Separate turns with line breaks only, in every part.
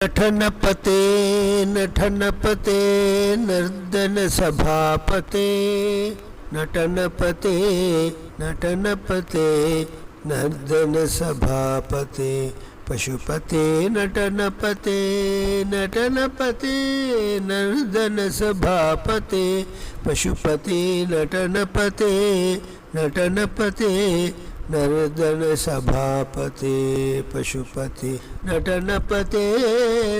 नठनपते नठनपते नर्दन सभापते नटनपते नटनपते नर्दन सभापते पशुपते नटनपते नटनपते नर्दन सभापते पशुपते नटनपते नटनपते नर्दन सभापते पशुपति नटनपते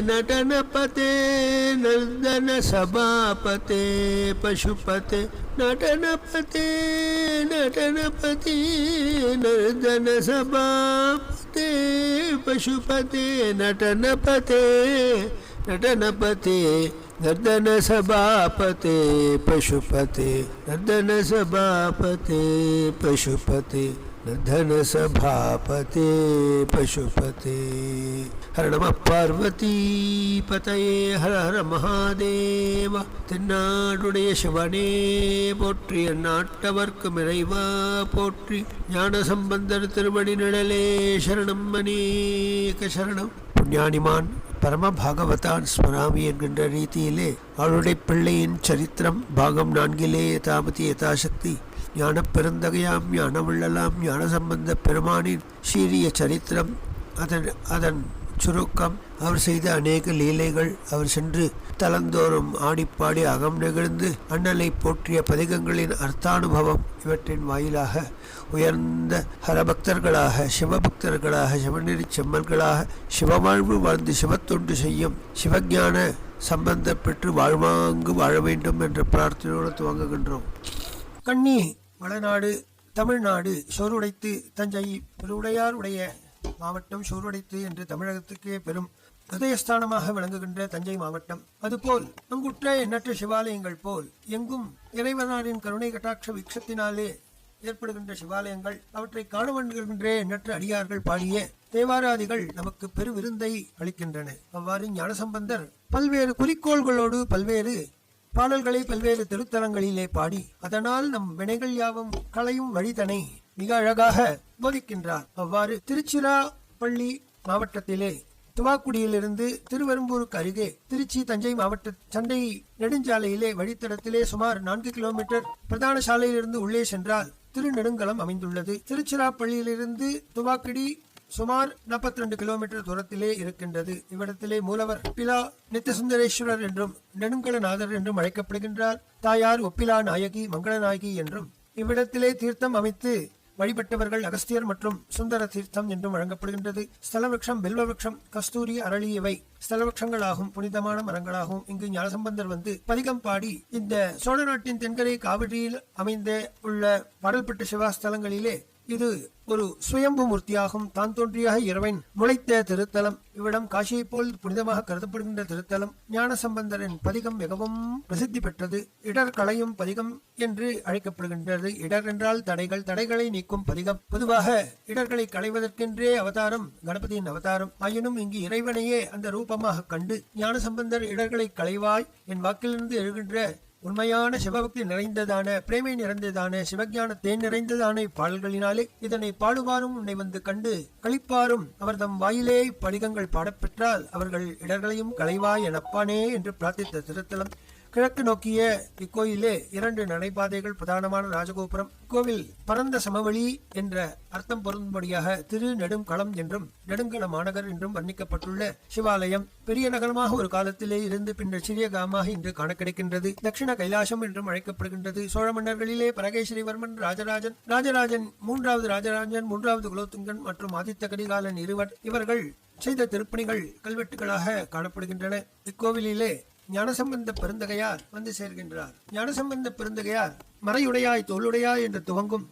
नटनपते नर्दन सभापते पशुपते नटनपते नटनपते नर्दन सभापते पशुपते नटनपते नटनपते नर्दन सभापते पशुपते नर्दन सभापते पशुपते धन सभापते पशुपते। हर नमः पार्वती पतये हर हर महादेव। தென்னாடுடைய சிவனே போற்றி, நாட்டவர்க்கு இறைவா போற்றி, ஞான சம்பந்தர் திருவடி நிழலே சரணம் அநேக சரணம். புண்ணியானிமான் பரம பாகவதான் ஸ்மராமி என்கின்ற ரீதியிலே அவருடைய பிள்ளையின் சரித்திரம் பாகம் 4 யதாமதி யதாசக்தி ஞான பெருந்தகையாம் ஞானவள்ளலாம் ஞான சம்பந்த பெருமானின் சீரிய சரித்திரம், அதன் சுருக்கம், அவர் செய்த அநேக லீலைகள், அவர் சென்று தலந்தோறும் ஆடிப்பாடி அகம் நெகிழ்ந்து அண்ணலை போற்றிய பதிகங்களின் அர்த்தானுபவம், இவற்றின் வாயிலாக உயர்ந்த ஹரபக்தர்களாக சிவபக்தர்களாக சிவநெறி செம்மல்களாக சிவவாழ்வு வாழ்ந்து சிவத்தொண்டு செய்யும் சிவஞான சம்பந்தம் பெற்று வாழ்வாங்கு வாழ வேண்டும் என்ற பிரார்த்தனையோடு துவங்குகின்றோம். கண்ணி வளநாடு தமிழ்நாடு சோறுடைத்து தஞ்சை பெருவுடையார் உடைய மாவட்டம் சோறுடைத்து என்று தமிழகத்துக்கே பெரும் ஹிருதயஸ்தானமாக விளங்குகின்ற தஞ்சை மாவட்டம், அதுபோல் அங்குற்ற எண்ணற்ற சிவாலயங்கள் போல் எங்கும் இறைவனாரின் கருணை கட்டாட்ச விக்ஷத்தினாலே ஏற்படுகின்ற சிவாலயங்கள், அவற்றை காண வேண்டுகின்ற எண்ணற்ற அடியார்கள் பாடிய தேவாராதிகள் நமக்கு பெரு விருந்தை அளிக்கின்றன. அவ்வாறு ஞானசம்பந்தர் பல்வேறு குறிக்கோள்களோடு பல்வேறு பாடல்களை பல்வேறு திருத்தலங்களிலே பாடி அதனால் நம் வினைகள் யாவும் களையும் வழிதனை மிக அழகாக போதிக்கின்றார். அவ்வாறு திருச்சிராப்பள்ளி மாவட்டத்திலே துவாக்குடியிலிருந்து திருவெரும்பூருக்கு அருகே திருச்சி தஞ்சை மாவட்ட சண்டை நெடுஞ்சாலையிலே வழித்தடத்திலே சுமார் 4 கிலோமீட்டர் பிரதான சாலையிலிருந்து உள்ளே சென்றால் திருநெடுங்கலம் அமைந்துள்ளது. திருச்சிராப்பள்ளியிலிருந்து துவாக்குடி சுமார் 42 கிலோமீட்டர் தூரத்திலே இருக்கின்றது. இவ்விடத்திலே மூலவர் ஒப்பிலா நித்தியசுந்தரேஸ்வரர் என்றும் நெடுங்கலநாதர் என்றும் அழைக்கப்படுகின்றார். தாயார் ஒப்பிலா நாயகி மங்களநாயகி என்றும். இவ்விடத்திலே தீர்த்தம் அமைத்து வழிபட்டவர்கள் அகஸ்தியர் மற்றும் சுந்தர தீர்த்தம் என்றும் வழங்கப்படுகின்றது. ஸ்தலவிருஷம் பில்வவிருஷம் கஸ்தூரி அரளி இவை ஸ்தலவிருஷங்களாகும் புனிதமான மரங்களாகும். இங்கு ஞானசம்பந்தர் வந்து பதிகம் பாடி இந்த சோழ நாட்டின் தென்கரை காவிரியில் அமைந்த உள்ள பாடல்பட்ட சிவாஸ்தலங்களிலே இது ஒரு சுயம்பு மூர்த்தியாகும். தான் தோன்றியாக இறைவன் முளைத்த திருத்தலம். இவ்விடம் காசியை போல் புனிதமாக கருதப்படுகின்ற திருத்தலம். ஞானசம்பந்தரின் பதிகம் மிகவும் பிரசித்தி பெற்றது. இடர் களையும் பதிகம் என்று அழைக்கப்படுகின்றது. இடர் என்றால் தடைகள், தடைகளை நீக்கும் பதிகம். பொதுவாக இடர்களை களைவதற்கென்றே அவதாரம் கணபதியின் அவதாரம். ஆயினும் இங்கு இறைவனையே அந்த ரூபமாக கண்டு ஞானசம்பந்தர் இடர்களை களைவாய் என் வாக்கிலிருந்து எழுகின்ற உண்மையான சிவபக்தி நிறைந்ததான பிரேமை நிறைந்ததான சிவஞான தேன் நிறைந்ததான பாடல்களினாலே இதனை பாடுவாரும் உன்னை வந்து கண்டு களிப்பாரும் அவர் தம் வாயிலே படிகங்கள் பாடப்பெற்றால் அவர்கள் இடர்களையும் களைவாய் எனப்பானே என்று பிரார்த்தித்த திருத்தலம். கிழக்கு நோக்கிய இக்கோயிலே 2 நடைபாதைகள், பிரதானமான ராஜகோபுரம். கோவில் பரந்த சமவெளி என்ற அர்த்தம் பொருந்தும்படியாக திரு நெடும் களம் என்றும் நெடுங்கல மாநகர் என்றும் வர்ணிக்கப்பட்டுள்ள சிவாலயம் பெரிய நகரமாக ஒரு காலத்திலே இருந்து பின்னர் சிறிய கிராமமாக இன்று காண கிடைக்கின்றது. தட்சிண கைலாசம் என்றும் அழைக்கப்படுகின்றது. சோழ மன்னர்களிலே பரகேஸ்வரிவர்மன், ராஜராஜன் 3வது குலோத்துங்கன் மற்றும் ஆதித்த கரிகாலன் இருவர் இவர்கள் செய்த திருப்பணிகள் கல்வெட்டுகளாக காணப்படுகின்றன. இக்கோவிலிலே ஞானசம்பந்த பெருந்தகையார் வந்து சேர்கின்றார். ஞானசம்பந்த பெருந்தகையார் மறையுடையாய் தோளுடையாய் என்று துவங்கும்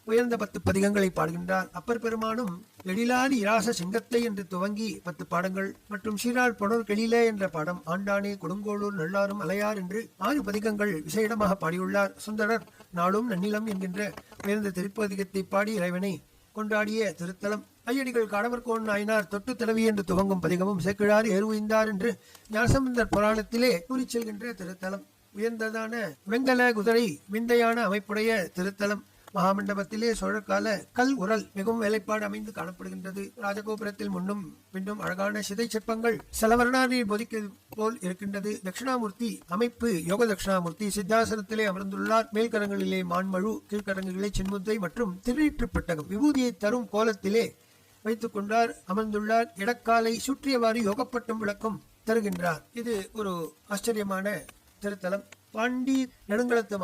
உயர்ந்த 10 பதிகங்களை பாடுகின்றார். அப்பர் பெருமானும் எழிலாதி இராச சிங்கத்தை என்று துவங்கி 10 பாடங்கள் மற்றும் சீரார் பொனர் கெளிலே என்ற பாடம், ஆண்டானே கொடுங்கோளூர் நல்லாரும் அலையார் என்று 6 பதிகங்கள் விசேடமாக பாடியுள்ளார். சுந்தரர் நாளும் நன்னிலம் என்கின்ற உயர்ந்த திருப்பதிகத்தை பாடி இறைவனை கொண்டாடிய திருத்தலம். ஐயடிகள் காடவர்கோன் நாயனார் தொட்டு தடவி என்று துவங்கும் பதிகமும் சேக்கிழார் ஏறுவிந்தார் என்று ஞானசம்பந்தர் புராணத்திலே கூறிச் செல்கின்ற திருத்தலம். உயர்ந்ததான வெங்கல குதிரை விந்தையான அமைப்புடைய திருத்தலம். மகாமண்டபத்திலே சோழக்கால கல் உரல் மிகவும் வேலைப்பாடு அமைந்து காணப்படுகின்றது. ராஜகோபுரத்தில் முன்னும் பின்னும் அழகான சிதை சிற்பங்கள் செலவரணாரில் பொதிக்க போல் இருக்கின்றது. தட்சிணாமூர்த்தி அமைப்பு யோக தட்சிணாமூர்த்தி சித்தாசனத்திலே அமர்ந்துள்ளார். மேல்கரங்களிலே மான்மழு, கீழ்கரங்களிலே சின்முத்தை மற்றும் திருநீற்று பெட்டகம் விபூதியை தரும் கோலத்திலே வைத்துக் கொண்டார் அமர்ந்துள்ளார். இடக்காலை சுற்றியவாறு யோகப்பட்டம் விளக்கம் தருகின்றார். இது ஒரு ஆச்சரியமான திருத்தலம். பாண்டி நெடுங்களத்து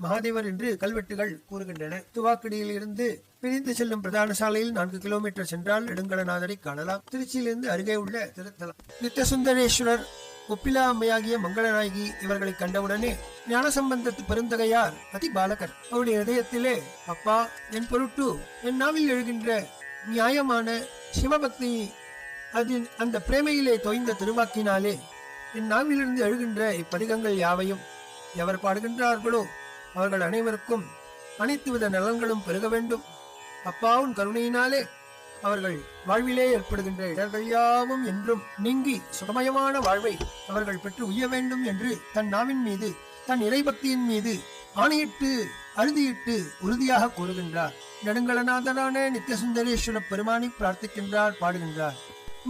மகாதேவர் என்று கல்வெட்டுகள் கூறுகின்றன. துவாக்கடியில் இருந்து பிரிந்து செல்லும் பிரதான சாலையில் 4 கிலோமீட்டர் சென்றால் நெடுங்களநாதரை காணலாம். திருச்சியிலிருந்து அருகே உள்ள திருத்தலம். நித்தியசுந்தரேஸ்வரர், ஒப்பிலா அம்மையாகிய மங்களநாயகி இவர்களை கண்டவுடனே ஞானசம்பந்தத்து பெருந்தகையார் அதிபாலகர் அவருடைய இதயத்திலே, அப்பா, என் பொருட்டு என் நாவில் எழுகின்ற நியாயமான சிவபக்தி அந்த பிரேமையிலே தோய்ந்த திருவாக்கினாலே என் நாவிலிருந்து எழுகின்ற இப்பதிகங்கள் யாவையும் எவர் பாடுகின்றார்களோ அவர்கள் அனைவருக்கும் அனைத்து வித நலன்களும் பெருக வேண்டும். அப்பாவின் கருணையினாலே அவர்கள் வாழ்விலே ஏற்படுகின்ற இடர்கள் யாவும் என்றும் நீங்கி சுகமயமான வாழ்வை அவர்கள் பெற்று உய்ய வேண்டும் என்று தன் நாவின் மீது தன் இறைபக்தியின் மீது ஆணையிட்டு அறுதியிட்டு உறுதியாக கூறுகின்றார். நெடுங்களநாதரான நித்தியசுந்தரேஸ்வர பெருமானை பிரார்த்திக்கின்றார், பாடுகின்றார்.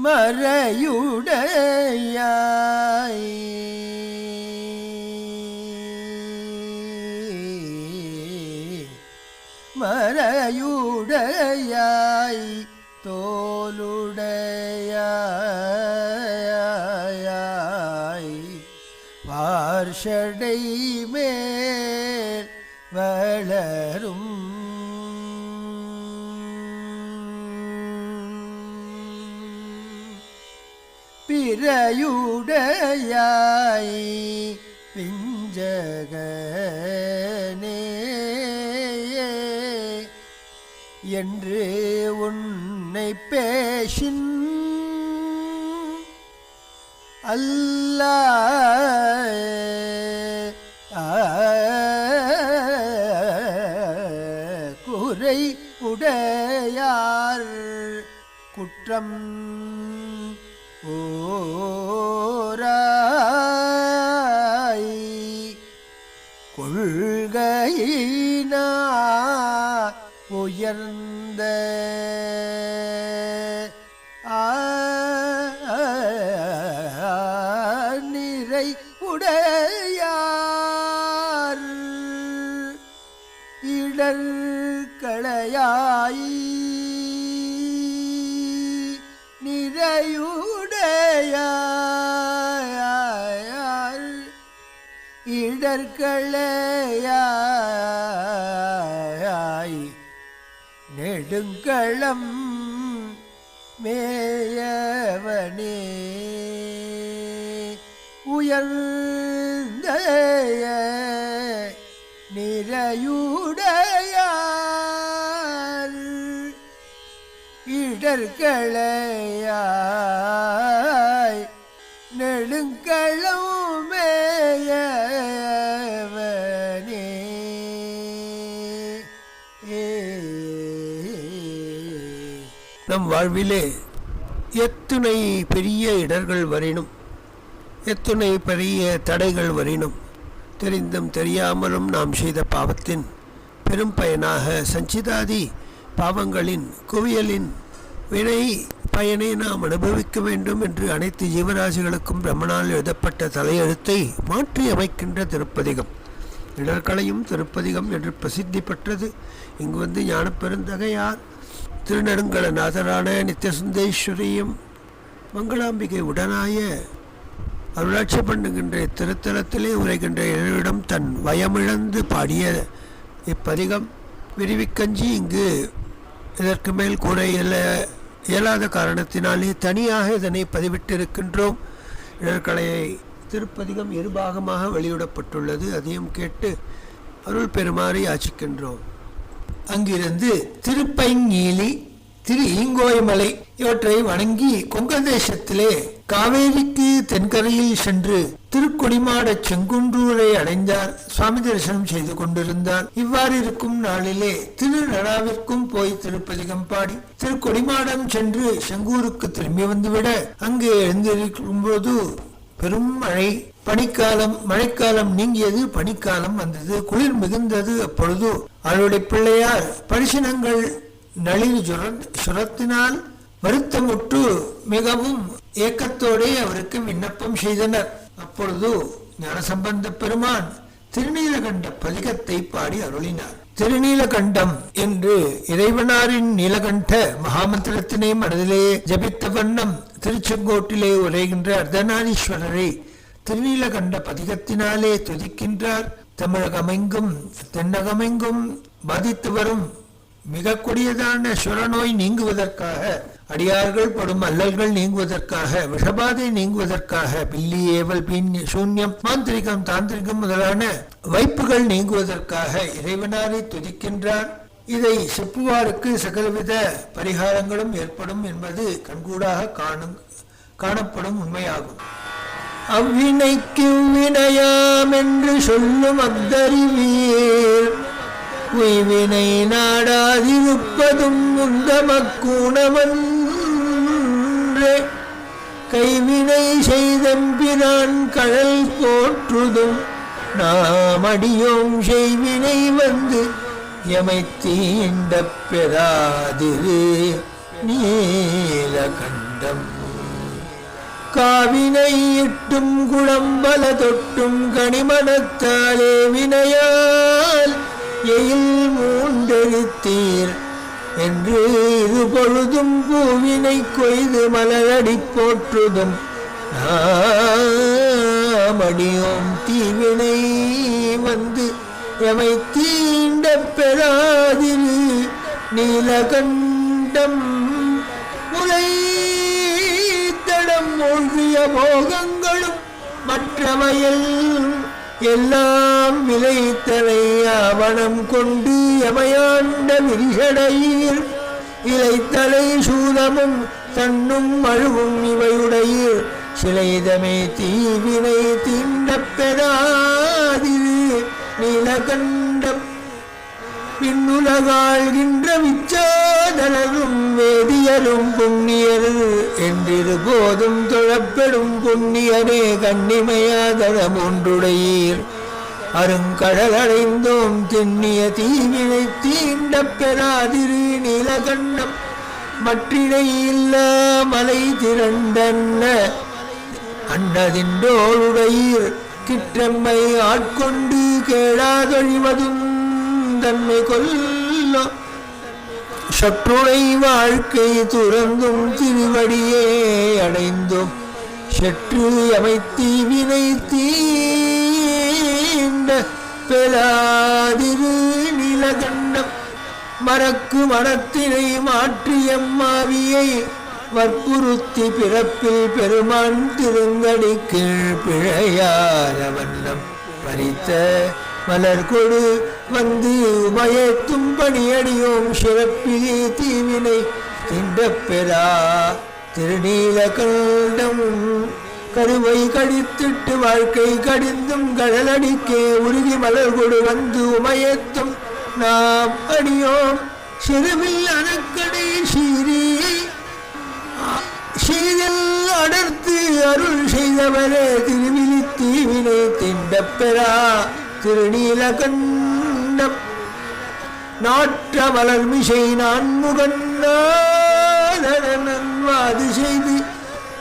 மறையுடையாய் மறையுடையாய் தோலுடையாய் பார்ஷடை மேல் வளரும் பிறையுடையாய் பிஞ்சகனே என்று உன்னை பேசின் அல்லாஹ் குறை உடையார் குற்றம் ஓராய் கொள்கையினா உயர்ந்த நிறை உடையார் இடர்களையாய் நிறையுடையார் இடர்களையாய் நெடுங்களம் மேயவனே உயர்ந்த நிறையுடையார் இடர்களையாய் நெடுங்களம் மேயவனே. நம் வாழ்விலே எத்துணை பெரிய இடர்கள் வரினும், எத்துணை பெரிய தடைகள் வரினும், தெரிந்தும் தெரியாமலும் நாம் செய்த பாவத்தின் பெரும் பயனாக சஞ்சிதாதி பாவங்களின் குவியலின் வினை பயனை நாம் அனுபவிக்க வேண்டும் என்று அனைத்து ஜீவராசிகளுக்கும் பிரம்மனால் எழுதப்பட்ட தலையெழுத்தை மாற்றி அமைக்கின்ற திருப்பதிகம். இடர்களையும் திருப்பதிகம் என்று பிரசித்தி பெற்றது. இங்கு வந்து ஞானப்பெருந்தகையார் திருநெடுங்களநாதரான நித்தியசுந்தேஸ்வரியும் மங்களாம்பிகை உடனாய அருளாட்சி பண்ணுகின்ற திருத்தலத்திலே உரைகின்ற இடம் தன் வயமிழந்து பாடிய இப்பதிகம் விரிவிக்கஞ்சி இங்கு இதற்கு மேல் கூற இயலாத காரணத்தினாலே தனியாக இதனை பதிவிட்டிருக்கின்றோம். இடர்களையை திருப்பதிகம் இருபாகமாக வெளியிடப்பட்டுள்ளது. அதையும் கேட்டு அருள் பெறுமாறு யாச்சிக்கின்றோம். அங்கிருந்து திருப்பைங்கீலி, திரு ஈங்கோய்மலை இவற்றை வணங்கி கொங்க தேசத்திலே காவேரிக்கு தென்கரையில் சென்று திருக்கொடிமாட செங்குன்றூரை அடைந்தார். சுவாமி தரிசனம் செய்து கொண்டிருந்தார். இவ்வாறு இருக்கும் நாளிலே திருநடாவிற்கும் போய் திருப்பதிகம் பாடி திருக்கொடிமாடம் சென்று செங்கூருக்கு திரும்பி வந்துவிட அங்கே எழுந்திருக்கும் போது பெரும் மழை, பனிக்காலம், மழைக்காலம் நீங்கியது, பனிக்காலம் வந்தது, குளிர் மிகுந்தது. அப்பொழுது அவருடைய பிள்ளையார் பரிசினங்கள் நளிர் சுரத்தினால் வருத்தமுற்று மிகவும் ஏக்கத்தோடே அவருக்கு விண்ணப்பம் செய்தனர். அப்பொழுது ஞானசம்பந்த பெருமான் திருநீலகண்ட பதிகத்தை பாடி அருளினார். திருநீலகண்டம் என்று இறைவனாரின் நீலகண்ட மகாமந்திரத்தினை மனதிலே ஜபித்த வண்ணம் திருச்செங்கோட்டிலே உரைகின்ற அர்த்தநாரீஸ்வரரை திருநீலகண்ட பதிகத்தினாலே துதிக்கின்றார். தமிழகமெங்கும் தென்னகமெங்கும் பாதித்து வரும் மிக கொடியதான சுரநோய் நீங்குவதற்காக, அடியார்கள் படும் அல்லல்கள் நீங்குவதற்காக, விஷபாதை நீங்குவதற்காக, பில்லி ஏவல் சூன்யம் மாந்திரிகம் தாந்திரிகம் முதலான வைப்புகள் நீங்குவதற்காக இறைவனாரை துதிக்கின்றார். இதை செப்புவாருக்கு சகலவித பரிகாரங்களும் ஏற்படும் என்பது கண்கூடாக காணப்படும் உண்மையாகும். அவ்வினைக்கு வினையாம் என்று சொல்லும் அத்தறிவீர், உய்வினை நாடாதிருப்பதும் உந்தமக்கூணமன்றே, கைவினை செய்தம்பிரான் கடல் போற்றுதும் நாம் அடியோம் செய்வினை வந்து எமை தீண்ட பெறாதிரு நீலகண்டம். காவினை இட்டும் குளம்பல தொட்டும் கனிமனத்தாலே வினையால் எயில் மூண்டெழுத்தீர் என்று இது பொழுதும் பூவினை கொய்து மலரடி போற்றுதும் நாமடியோம் தீவினை வந்து எமை தீண்ட பெறாதிரு நீலகண்டம். முளைத்தடம் மூழ்கிய போகங்களும் மற்றவையில் எல்லாம் விளைத்தலை ஆவணம் கொண்டு எமையாண்ட விரிசடையீர், இலைத்தலை சூதமும் தன்னும் அழுவும் இவையுடையீர், சிலைதமே தீவினை தீண்ட பெறாதிரு நீலகண்டம். பின்னுலகாழ்கின்ற விச்சாதனரும் வேதியரும் புண்ணியர் என்றிரு போதும் தொழப்பெடும் புண்ணியரே கண்ணிமையாதனம் ஒன்றுடையீர், அருங்கடல் அடைந்தோம் திண்ணிய தீவினை தீண்ட பெறாதிரு நீலகண்டம். மற்றினை இல்ல மலை திரண்டன்ன அன்னதின்றோளுடையீர், கிற்றம்மை ஆட்கொண்டு கேளாதொழிவதும் தன்மை கொல்ல, சற்றுணை வாழ்க்கை துறந்தும் திருவடியே அடைந்தும் சற்று அமைத்தீவினை தீண்ட பெறாதிரு நீலகண்டம். மறக்கு மனத்தினை மாற்றியம்மாவியை வற்புறுத்தி பிறப்பில் பெருமான் திருங்கடி கீழ் பிழையார வண்ணம் பறித்த மலர் கொடு வந்து உமயத்தும் பணியடியோம் சிறப்பிலே தீவினை திண்டப் பெறா திருநீலகண்டம். கருவை கடித்திட்டு வாழ்க்கை கடிந்தும் கடலடிக்கே உருகி மலர் கொடு வந்து உமயத்தும் நாம் அடியோம் சிறுவில் அணக்கடை சீரில் அடர்த்து அருள் செய்தவரே திருவிழி தீவினை திண்டப் பெறா திருநீலகண்டம். நாற்ற மலர்மிசை நான்முகன்னாது செய்து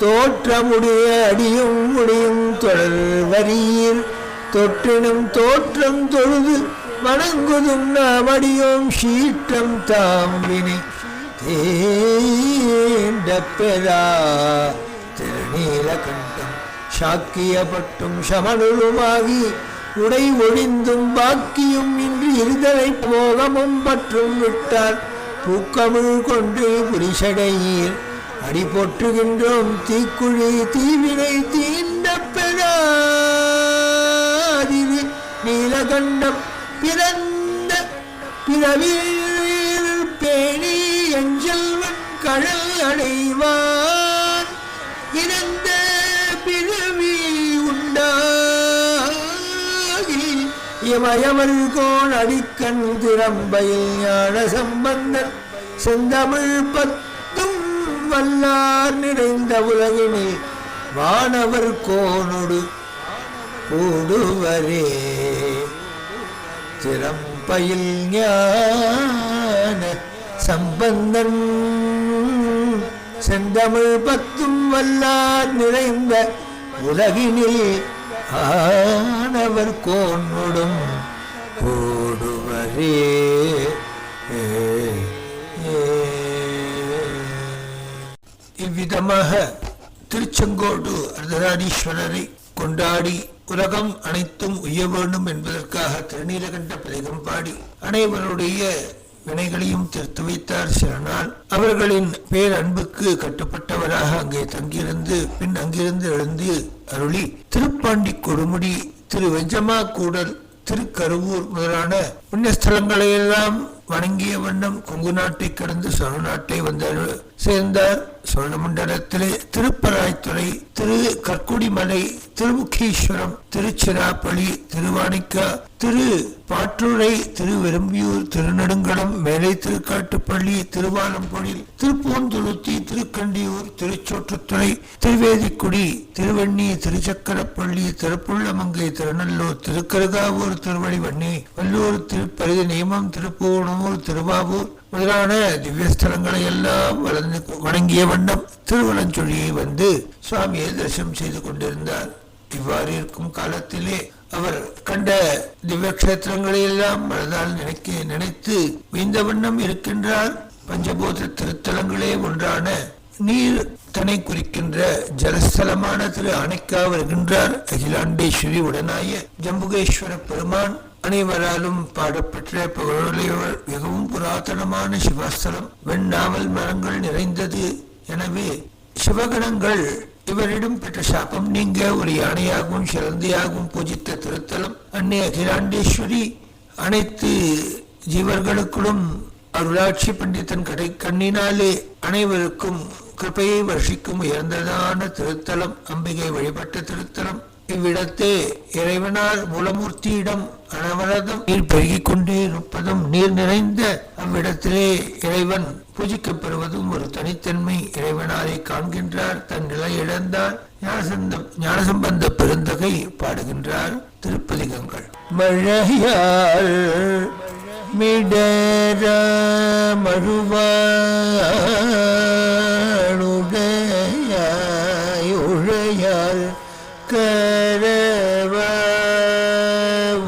தோற்றமுடைய அடியும் முடியும் தொடர் வரியில் தொற்றினும் தோற்றம் தொழுது வணங்குதும் நாம் அடியோம் சீற்றம் தாம்பினை தீண்ட பெறா திருநீலகண்டம். சாக்கியப்பட்டும் சமனுருமாகி உடை ஒழிந்தும் பாக்கியும் இன்றி இருதலை போகமும் பற்றும் விட்டார் பூக்கமிழ் கொண்டு புரிசடையீர், அடி போற்றுகின்றோம் தீக்குழி தீவினை தீண்ட பெறாதிரு நீலகண்டம். பிறந்த பிறவில் பேணி எஞ்செல்வன் கடல் அடைவான், இறந்த பிறவி உண்டாகி இமயமல் கோன் அடிக்கண் திறம்பையில் ஞான சம்பந்தன் செந்தமிழ் பத்தும் வல்லார் நிறைந்த உலகினில் வானவர் கோனொடு கூடுவரே திறம்பயில் ஞான சம்பந்தன் செந்தமிழ் பத்தும் வல்லார் நிறைந்த உலகினில் ஆனவர் கோனொடும் கூடுவரே. இவ்விதமாக திருச்செங்கோடு அர்த்தநாரீஸ்வரரை கொண்டாடி உலகம் அனைத்தும் உய்ய வேண்டும் என்பதற்காக திருநீலகண்ட பதிகம் பாடி அனைவருடைய வினைகளையும் தீர்த்து வைத்தார். சில நாள் அவர்களின் பேரன்புக்கு கட்டுப்பட்டவராக அங்கே தங்கியிருந்து பின் அங்கிருந்து எழுந்து அருளி திருப்பாண்டி கொடுமுடி, திரு வெஞ்சமா கூடல், திருக்கருவூர் முதலான புண்ணியஸ்தலங்களை எல்லாம் வணங்கிய வண்ணம் கொங்கு நாட்டை கடந்து சோழ நாட்டை வந்து சேர்ந்தார். சோழ மண்டலத்திலே திருப்பராய்த்துறை, திரு கற்குடிமலை, திருமுகீஸ்வரம், திருச்சிராப்பள்ளி, திருவாணிக்கா, திரு பாற்றுரை, திருவெரும்பியூர், திருநெடுங்கலம், மேலை திருக்காட்டுப்பள்ளி, திருவாலம்பொழில், திருப்பூந்துருத்தி, திருக்கண்டியூர், திருச்சோற்றுத்துறை, திருவேதிக்குடி, திருவண்ணி, திருச்சக்கரப்பள்ளி, திருப்புள்ளமங்கை, திருநல்லூர், திருக்கருகாவூர், திருவழிவண்ணி, வல்லூர், திருப்பரிதி நியமம், திருப்பூணூர், திருவாவூர் முதலான திவ்யஸ்தலங்களை எல்லாம் வணங்கிய வண்ணம் திருவலஞ்சொழியை வந்து சுவாமியை தரிசனம் செய்து கொண்டிருந்தார். இவ்வாறு இருக்கும் காலத்திலே அவர் கண்ட திவ்ய கஷேத்திரங்களை எல்லாம் மனதால் நினைத்து இந்த வண்ணம் இருக்கின்றார். பஞ்சபூத திருத்தலங்களே ஒன்றான நீர் தனை குறிக்கின்ற ஜலஸ்தலமான திரு ஆனைக்கா வருகின்றார். அகிலாண்டேஸ்வரி உடனாய ஜம்புகேஸ்வர பெருமான் அனைவராலும் பாடப்பெற்ற புகழுடையவர், மிகவும் புராதனமான சிவஸ்தலம், வெண்ணாமல் மரங்கள் நிறைந்தது. எனவே சிவகணங்கள் இவரிடம் பெற்ற சாபம் நீங்க ஒரு யானையாகவும் சிறந்தையாகவும் பூஜித்த திருத்தலம். அன்னை அகிலாண்டேஸ்வரி அனைத்து ஜீவர்களுக்கும் அருளாட்சி பண்டிதன் கண்ணினாலே அனைவருக்கும் கிருபையை வர்ஷிக்கும் உயர்ந்ததான திருத்தலம், அம்பிகை வழிபட்ட திருத்தலம். இவ்விடத்தே இறைவனார் மூலமூர்த்தியிடம் அனவரதம் நீர் பெருகிக் கொண்டே இருப்பதும், நீர் நிறைந்த அவ்விடத்திலே இறைவன் பூஜிக்கப்பெறுவதும் ஒரு தனித்தன்மை. இறைவனாரை காண்கின்றார், தன் நிலை இழந்தார். ஞானசம்பந்த பெருந்தகை பாடுகின்றார் திருப்பதிகங்கள். மழையால் மிடர மறுவாழுடையாள் கரவ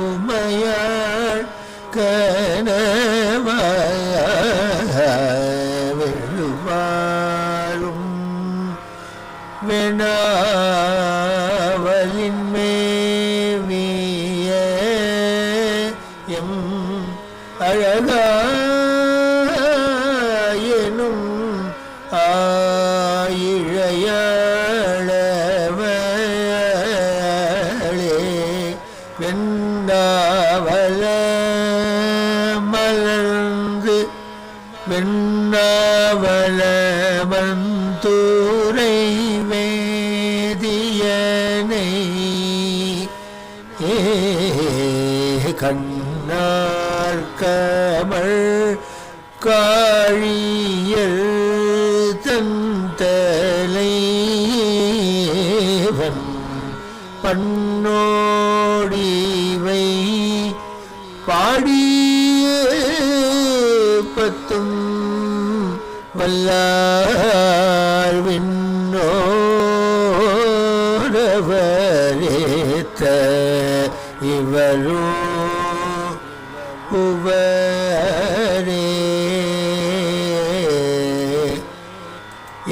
உமையாள் கனவ வெள்ளுவாழும் வெணாவலின் மேவிய எம் அழகாயனும் ஆயிழையாளவளே வெண்ணாவல மலர்ந்து வெண்ணாவல மந்தூரை வேதியனை கண்ணார் கமள் காழியல் தந்தலைவன் பன்னோடிவை பாடிய பத்தும் வல்லார் விண்ணோரவரேத்த இவரோ உவரே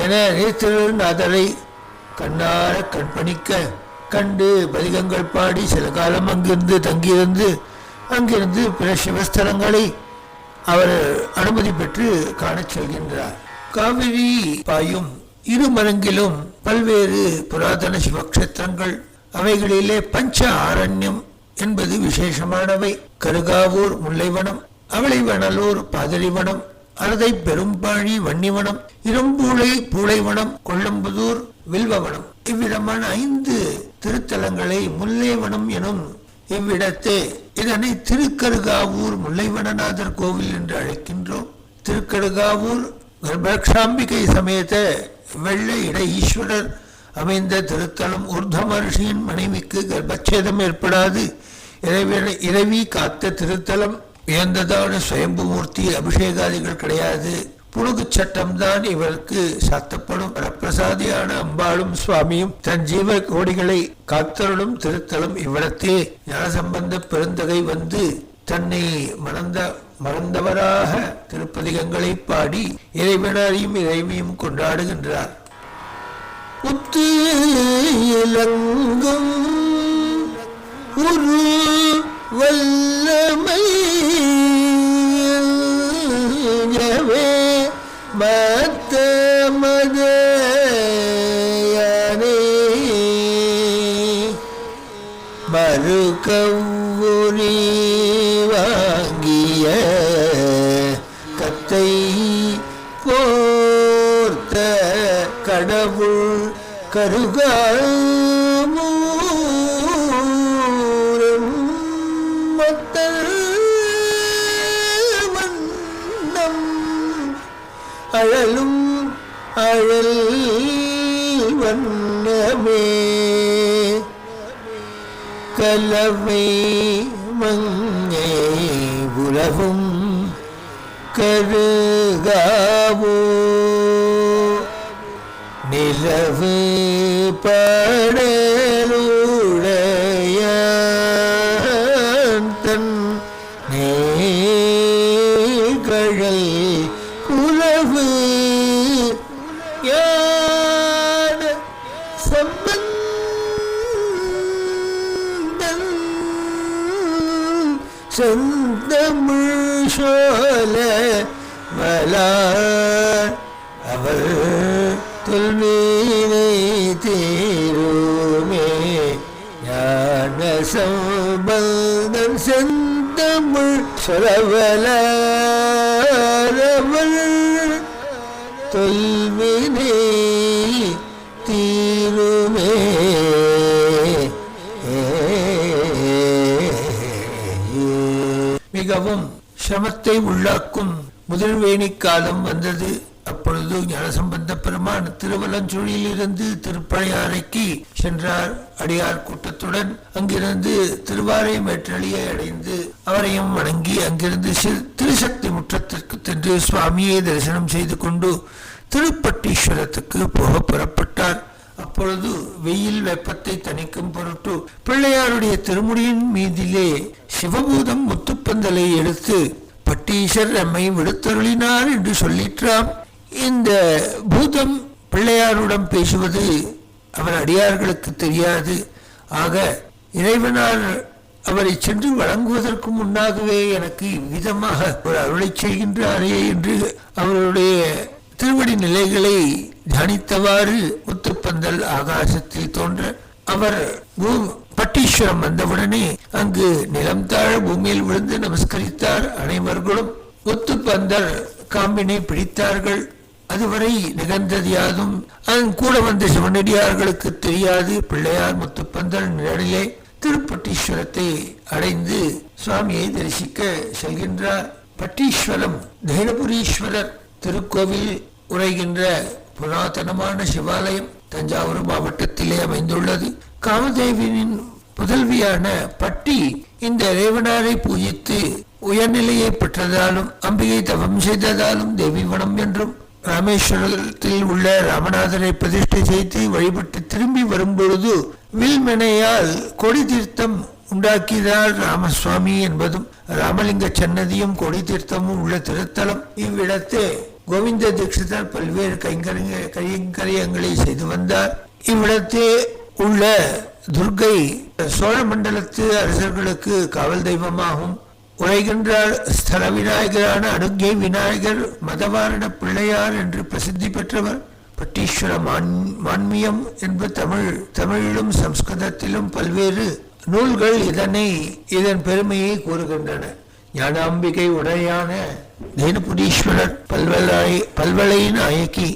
என திருநாதரை கண்ணார கண்பணிக்க கண்டு பதிகங்கள் பாடி சில காலம் அங்கிருந்து தங்கியிருந்து அங்கிருந்து பிற சிவஸ்தலங்களை அவர் அனுமதி பெற்று காணச் செல்கின்றார். காவிரி பாயும் இரு மரங்கிலும் பல்வேறு புராதன சிவக்ஷேத்திரங்கள், அவைகளிலே பஞ்ச ஆரண்யம் என்பது விசேஷமானவை. கருகாவூர் முல்லைவனம், அவளைவனலூர் பாதரிவனம், அறதை பெரும்பாழி வன்னிவனம், இரும்பூளை பூளைவனம், கொல்லம்புதூர் வில்வவனம், இவ்விதமான 5 திருத்தலங்களை முல்லைவனம் எனும் இவ்விடத்தே இதனை திருக்கருகாவூர் முல்லைவனநாதர் கோவில் என்று அழைக்கின்றோம். திருக்கருகாவூர் கர்ப்பரக்ஷாம்பிகை சமேத வெள்ளை இட ஈஸ்வரர் அமைந்த திருத்தலம். ஊர்த மகர்ஷியின் மனைவிக்கு கர்ப்பச்சேதம் ஏற்படாது இறைவி காத்த திருத்தலம். உயர்ந்ததான சுயம்பு மூர்த்தி, அபிஷேகாதிகள் கிடையாது. புழுகு சட்டம்தான் இவருக்கு சாத்தப்படும். வரப்பிரசாதியான அம்பாளும் சுவாமியும் தன் ஜீவ கோடிகளை காத்தருளும் திருத்தலம் இவ்விடத்தே. ஞானசம்பந்த பெருந்தகை வந்து தன்னை மறந்தவராக திருப்பதிகங்களை பாடி இறைவனாரையும் இறைவியும் கொண்டாடுகின்றார். உத்து இலங்கும் ஒரு வல்லமை மத்த மதயானே மறுகவுரி வாங்கிய கத்தை போர்த்த கடவுள் கருகாமூரம் மத்த வண்ணம் அழலும் அழல் வண்ணமே கலவை மங்கை உலகும் கருகாவோ நிலவு படலுடைய தன் நேகழல் குலவு யான சம்பந்தன் செந்தமிழ் சோல மலர் அவர் தொல்வினை தீருமே ஞான சம்பந்தன் செந்தமிழ் சொலவலர் தொல்வினை தீருமே. மிகவும் சிரமத்தை உள்ளாக்கும் முதல்வேணி காலம் வந்தது. அப்பொழுது ஞானசம்பந்த பெருமான் திருவலஞ்சூழியில் இருந்து திருப்பழையாறைக்கு சென்றார் அடியார் கூட்டத்துடன். அங்கிருந்து திருவாரை மேற்றளியை அடைந்து அவரையும் வணங்கி அங்கிருந்து திருசக்தி முற்றத்திற்கு சென்று சுவாமியை தரிசனம் செய்து கொண்டு திருப்பட்டீஸ்வரத்துக்கு போக புறப்பட்டார். அப்பொழுது வெயில் வெப்பத்தை தணிக்கும் பொருட்டு பிள்ளையாருடைய திருமுடியின் மீதிலே சிவபூதம் முத்துப்பந்தலை எடுத்து பட்டீஸ்வர் நம்மை விடுத்தருளினார் என்று சொல்லிற்றாம். இந்த பூதம் பிள்ளையாருடன் பேசுவது அவர் அடியார்களுக்கு தெரியாது. ஆக இறைவனால் அவரை சென்று வழங்குவதற்கு முன்னாகவே எனக்கு இவ்விதமாக ஒரு அருளை செய்கின்றாரே என்று அவருடைய திருவடி நிலைகளை தியானித்தவாறு முத்துப்பந்தல் ஆகாசத்தில் தோன்ற அவர் பட்டீஸ்வரம் வந்தவுடனே அங்கு நிலம் தாழ பூமியில் விழுந்து நமஸ்கரித்தார். அனைவர்களும் முத்துப்பந்தல் காம்பினை பிடித்தார்கள். அதுவரை நிகழ்ந்தது யாதும் அதன் கூட வந்த சிவனடியார்களுக்கு தெரியாது. பிள்ளையார் முத்துப்பந்தல் நிழலிலே திருப்பட்டீஸ்வரத்தை அடைந்து சுவாமியை தரிசிக்க செல்கின்றார். பட்டீஸ்வரம் தைனபுரீஸ்வரர் திருக்கோவில் உரைகின்ற புராதனமான சிவாலயம் தஞ்சாவூர் மாவட்டத்திலே அமைந்துள்ளது. காமதேவியின் புதல்வியான பட்டி இந்த இறைவனாரை பூஜித்து உயர்நிலையை பெற்றதாலும் அம்பிகை தவம் செய்ததாலும் தேவிவனம் என்றும் ராமேஸ்வரத்தில் உள்ள ராமநாதரை பிரதிஷ்டை செய்து வழிபட்டு திரும்பி வரும்பொழுது வில்மனையால் கொடி தீர்த்தம் உண்டாக்கினார் ராமசுவாமி என்பதும் ராமலிங்க சன்னதியும் கொடி தீர்த்தமும் உள்ள திருத்தலம். இவ்விடத்தே கோவிந்த தீட்சிதர் பல்வேறு கைங்கரியங்களை செய்து வந்தார். இவ்விடத்தே உள்ள துர்கை சோழ மண்டலத்து அரசர்களுக்கு காவல் தெய்வமாகவும் உரைகின்றார். ஸ்தல விநாயகரான அனுக்கை விநாயகர் மதவாரண பிள்ளையார் என்று பிரசித்தி பெற்றவர். பட்டீஸ்வர மான்மியம் என்பது தமிழிலும் சம்ஸ்கிருதத்திலும் பல்வேறு நூல்கள் இதன் பெருமையை கூறுகின்றன. ஞானாம்பிகை உடையான தேனுபுரீஸ்வரர் பல்வளை நாயகி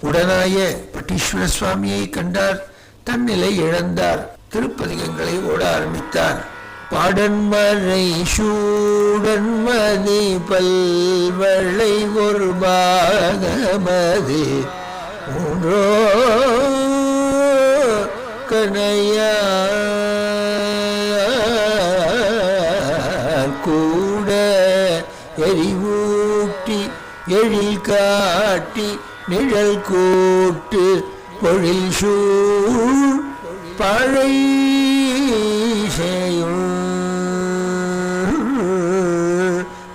உடனாய பட்டீஸ்வர சுவாமியை கண்டார். தன்னிலை இழந்தார். திருப்பதிகங்களை ஓட ஆரம்பித்தார். பாடன்மறை சூடன்மதி பல்வளை ஒரு பாகமதி மூன்றோ கனையா கூட எரிவூட்டி எழில் காட்டி நிழல் கூட்டு பொழில் சூழ் பழை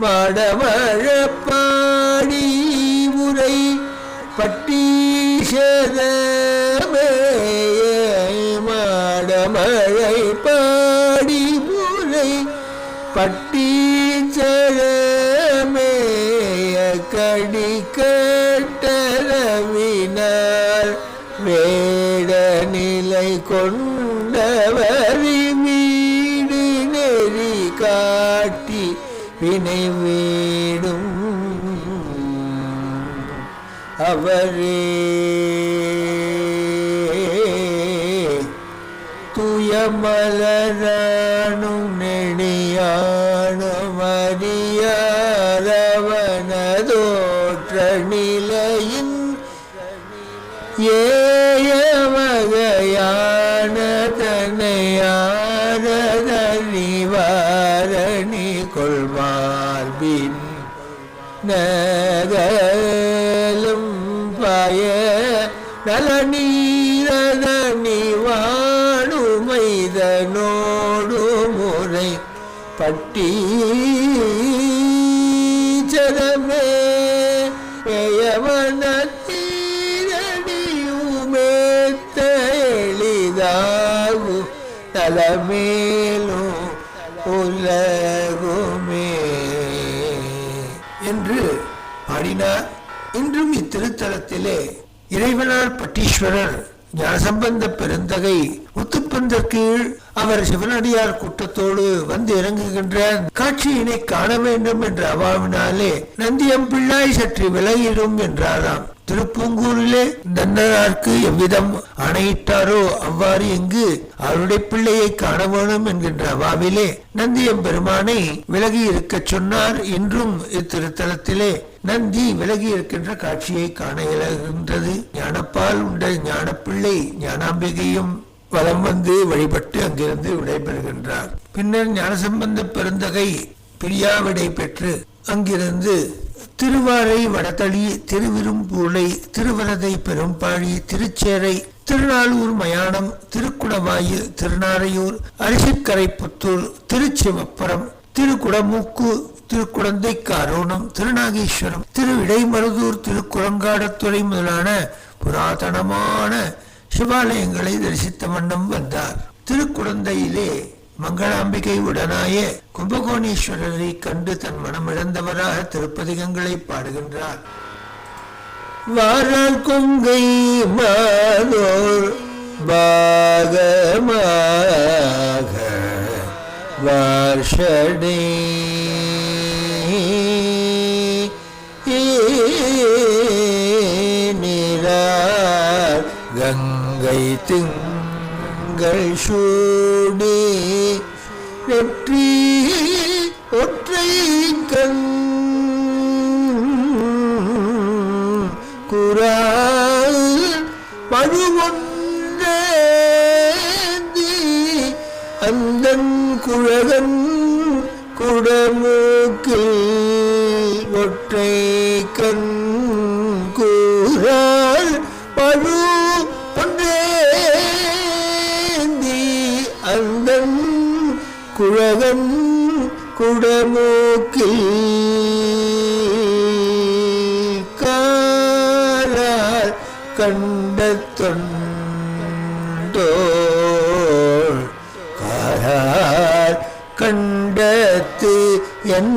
மாடமழ பாடி உரை பட்டீசதமே மாடமழை பாடி உரை பட்டீசதமேய கடி கட்டளவினார் வேட நிலை கொண்டவரி மீடு நெறி காட்டி வினை வீடும் அவரே துயமலரானும் நெடியானும் அறியாரவனதோற்ற நிலையின் ஏய வகையான தன்னையாரதறிவாரணி கொள்வார்பின் நகலும் பய நலநீரதனி வாழுமைதனோடு முறை பட்டீச்சரமே பெயவனத்தீரடியுமேத்த எளிதாகும் நலமேலும் உலகுமே என்று பாடினார். இன்றும் இத்திருத்தலத்திலே இறைவனார் பட்டீஸ்வரர் ஞானசம்பந்த பெருந்தகை முத்துப்பந்தர் கீழ் அவர் சிவனடியார் கூட்டத்தோடு வந்து இறங்குகின்ற காட்சியினை காண வேண்டும் என்ற அவாவினாலே நந்தியம்பிள்ளாய் சற்று விலகிடும் என்றாராம். திருப்பூங்கூரிலே நன்னரார்க்கு எவ்விதம் ஆணையிட்டாரோ அவ்வாறு இங்கு அவருடைய பிள்ளையை காண வேணும் என்கின்ற அவாவிலே நந்தியம்பெருமானை விலகி இருக்க சொன்னார். இன்றும் இத்திருத்தலத்திலே நந்தி விலகி இருக்கின்ற காட்சியை காண இயலுகின்றது. ஞானப்பால் உண்ட ஞானப்பிள்ளை ஞானாம்பிகையும் வலம் வந்து வழிபட்டு அங்கிருந்து விடைபெறுகின்றார். பின்னர் ஞானசம்பந்த பெருந்தகை பிரியாவிடை பெற்று அங்கிருந்து திருவாரை வடதளி திருவிரும்பூளை திருவரதை பெரும்பாழி திருச்சேரை திருநாளூர் மயானம் திருக்குடவாயில் திருநாரையூர் அரிசிக்கரைப்புத்தூர் திருச்சிவப்புரம் திருக்குடமூக்கு திருக்குடந்தைக்காரோணம் திருநாகேஸ்வரம் திரு இடைமருதூர் திருக்குரங்காடத்துறை முதலான புராதனமான சிவாலயங்களை தரிசித்த வண்ணம் வந்தார். திருக்குடந்தையிலே மங்களாம்பிகை உடனாய கும்பகோணேஸ்வரரை கண்டு தன் மனமிழந்தவராக திருப்பதிகங்களை பாடுகின்றார். வாரால் கொங்கை மாதோர் பாகமாக வார்ஷடே நீரார் கங்கை திங்கள் சூடி நெற்றி ஒற்றை கண் குரால் பழுவொன்றேந்தி அந்தன் குழகன் குடமூக்கில் ஒற்றை கண் கூறால் பழு ஒன்றேந்தி அந்தன் குழகன் குடமூக்கில் காரால் கண்ட தொண்டோள் காரால் கண்டத்து என்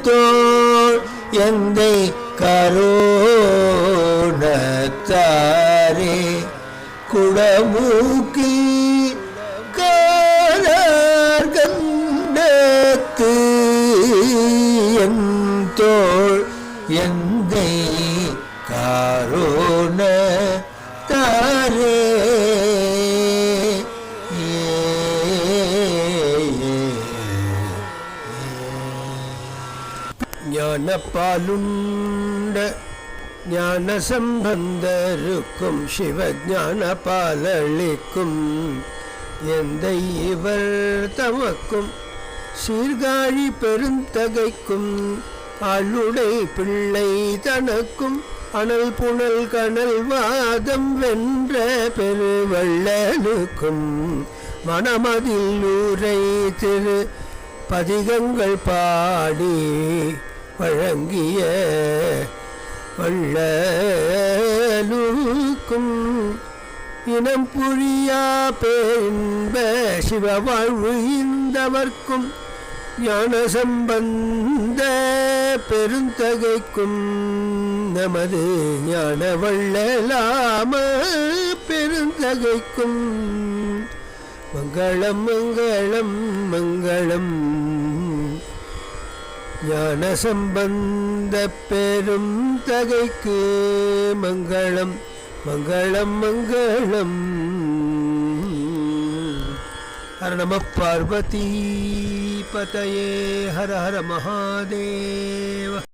தோள் எந்தை கரோணத்தாரே குடமூக்கி காரார் கண்டத்து என் தோள் எந்தை காரோண தாரே ஞானப்பாலுண்ட ஞான சம்பந்தருக்கும் சிவஞான பாலளிக்கும் எந்தை இவர் தமக்கும் சீர்காழி பெருந்தகைக்கும் ஆளுடை பிள்ளை தனக்கும் அனல் புனல் கனல் வாதம் வென்ற பெருவள்ளலுக்கும் மனமதில் ஊரை திரு பதிகங்கள் பாடி வழங்கிய வள்ளலுக்கும் இனம் புரியா பேரின்ப சிவவாழ்வு இந்தவர்க்கும் ஞான சம்பந்த பெருந்தகைக்கும் நமது ஞான வள்ளலாம பெருந்தகைக்கும் மங்களம் மங்களம் மங்களம். ஞான சம்பந்த பெரும் தகைக்கு மங்களம் மங்களம் மங்களம். ஹர நம பார்வதி பதயே ஹர ஹர மகாதேவ.